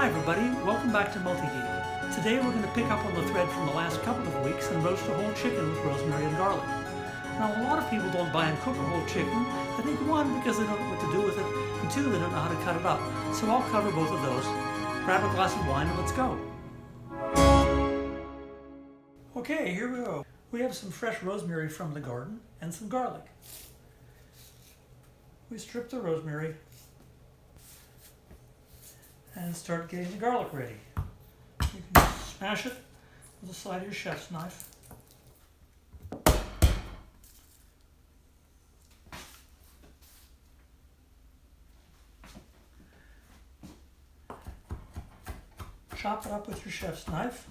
Hi everybody, welcome back to MutiGeek. Today we're going to pick up on the thread from the last couple of weeks and roast a whole chicken with rosemary and garlic. Now a lot of people don't buy and cook a whole chicken. I think one, because they don't know what to do with it, and two, they don't know how to cut it up. So I'll cover both of those. Grab a glass of wine and let's go. Okay, here we go. We have some fresh rosemary from the garden and some garlic. We strip the rosemary and start getting the garlic ready. You can smash it with the side of your chef's knife. Chop it up with your chef's knife.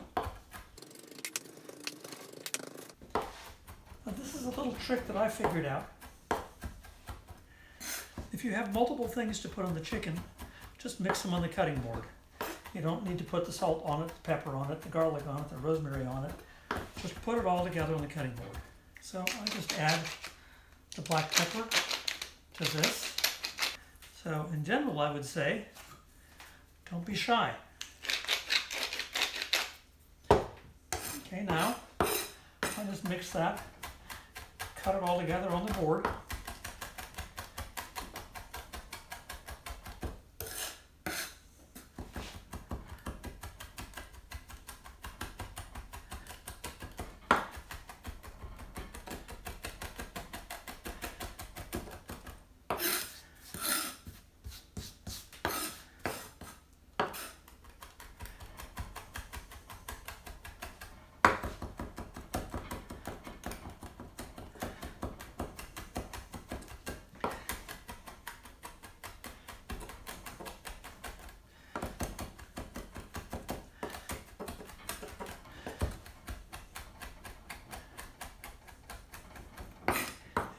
Now this is a little trick that I figured out. If you have multiple things to put on the chicken, just mix them on the cutting board. You don't need to put the salt on it, the pepper on it, the garlic on it, the rosemary on it. Just put it all together on the cutting board. So I just add the black pepper to this. So in general, I would say, don't be shy. Okay, now I just mix that, cut it all together on the board.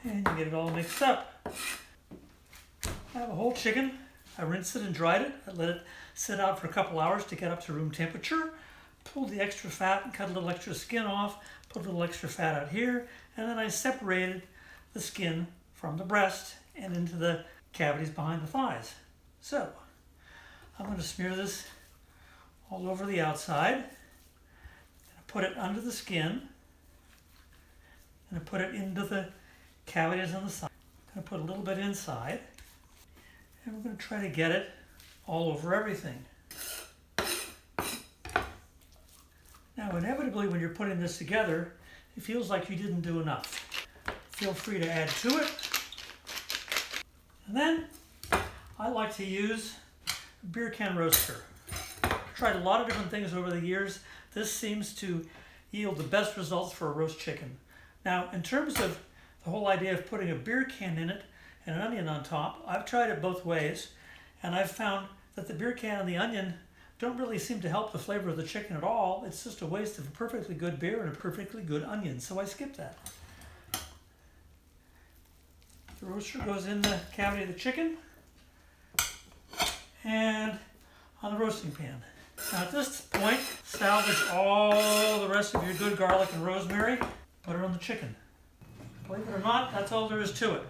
And you get it all mixed up. I have a whole chicken. I rinsed it and dried it. I let it sit out for a couple hours to get up to room temperature. Pulled the extra fat and cut a little extra skin off. Put a little extra fat out here. And then I separated the skin from the breast and into the cavities behind the thighs. So I'm going to smear this all over the outside. I put it under the skin. And I put it into the cavities on the side. I'm going to put a little bit inside, and we're going to try to get it all over everything. Now inevitably when you're putting this together, it feels like you didn't do enough. Feel free to add to it. And then I like to use a beer can roaster. I've tried a lot of different things over the years. This seems to yield the best results for a roast chicken. Now in terms of the whole idea of putting a beer can in it and an onion on top, I've tried it both ways, and I've found that the beer can and the onion don't really seem to help the flavor of the chicken at all. It's just a waste of a perfectly good beer and a perfectly good onion, so I skipped that. The roaster goes in the cavity of the chicken and on the roasting pan. Now at this point, salvage all the rest of your good garlic and rosemary, put it on the chicken. Believe it or not, that's all there is to it.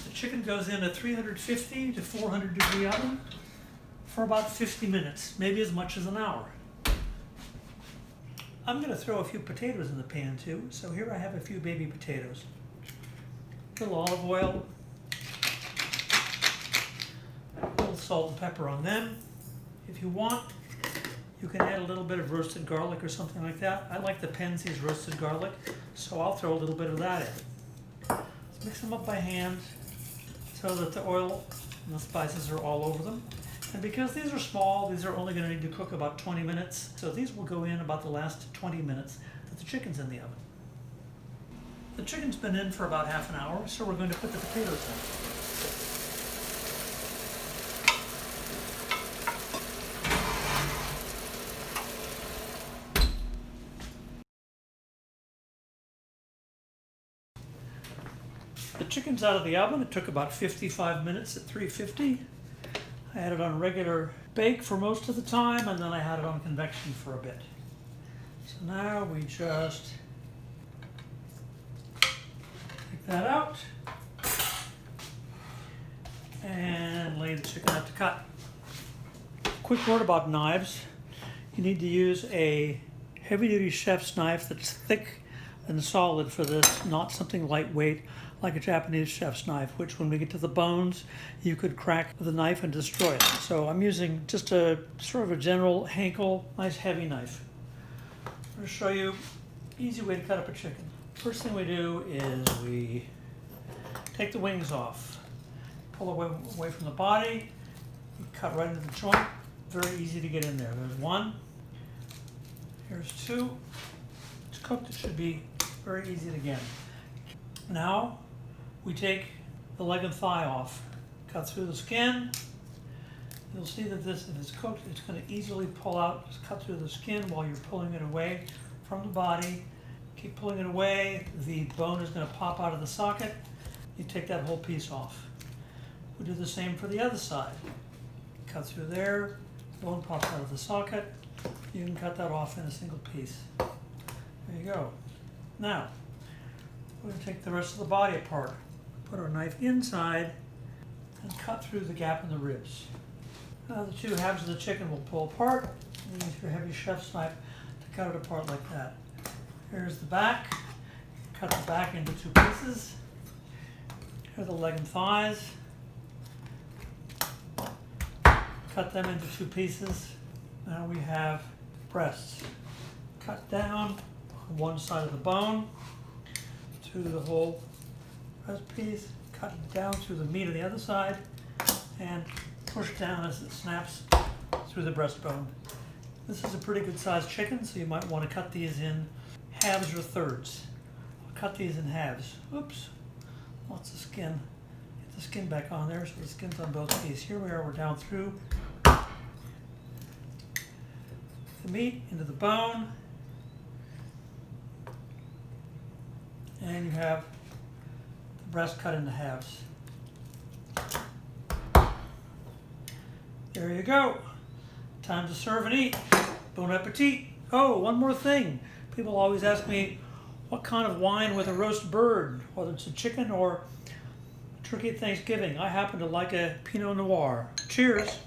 The chicken goes in a 350 to 400 degree oven for about 50 minutes, maybe as much as an hour. I'm going to throw a few potatoes in the pan too, so here I have a few baby potatoes. A little olive oil, a little salt and pepper on them. If you want, you can add a little bit of roasted garlic or something like that. I like the Penzeys roasted garlic, so I'll throw a little bit of that in. Let's mix them up by hand so that the oil and the spices are all over them. And because these are small, these are only going to need to cook about 20 minutes. So these will go in about the last 20 minutes that the chicken's in the oven. The chicken's been in for about half an hour, so we're going to put the potatoes in. The chicken's out of the oven. It took about 55 minutes at 350. I had it on regular bake for most of the time, and then I had it on convection for a bit. So now we just take that out and lay the chicken out to cut. quick word about knives. You need to use a heavy-duty chef's knife that's thick and solid for this, not something lightweight like a Japanese chef's knife, which when we get to the bones, you could crack the knife and destroy it. So I'm using just a sort of a general Henkel, nice heavy knife. I'm going to show you easy way to cut up a chicken. First thing we do is we take the wings off, pull away from the body, cut right into the joint. Very easy to get in there. There's one, here's two. It's cooked, it should be very easy to get. Now we take the leg and thigh off, cut through the skin. You'll see that this, if it's cooked, it's going to easily pull out, just cut through the skin while you're pulling it away from the body. Keep pulling it away, the bone is going to pop out of the socket. You take that whole piece off. We do the same for the other side. Cut through there, bone pops out of the socket. You can cut that off in a single piece. There you go. Now, we're going to take the rest of the body apart. Put our knife inside and cut through the gap in the ribs. Now the two halves of the chicken will pull apart. And use your heavy chef's knife to cut it apart like that. Here's the back. Cut the back into two pieces. Here are the leg and thighs. Cut them into two pieces. Now we have breasts. Cut down on one side of the bone through the whole breast piece. Cut down through the meat on the other side and push down as it snaps through the breastbone. This is a pretty good sized chicken, so you might want to cut these in halves or thirds. I'll cut these in halves. Oops, lots of skin. Get the skin back on there so the skin's on both pieces. Here we are, we're down through the meat into the bone, and you have the breast cut into halves. There you go. Time to serve and eat. Bon appetit. Oh, one more thing. People always ask me what kind of wine with a roast bird, whether it's a chicken or turkey at Thanksgiving. I happen to like a Pinot Noir. Cheers.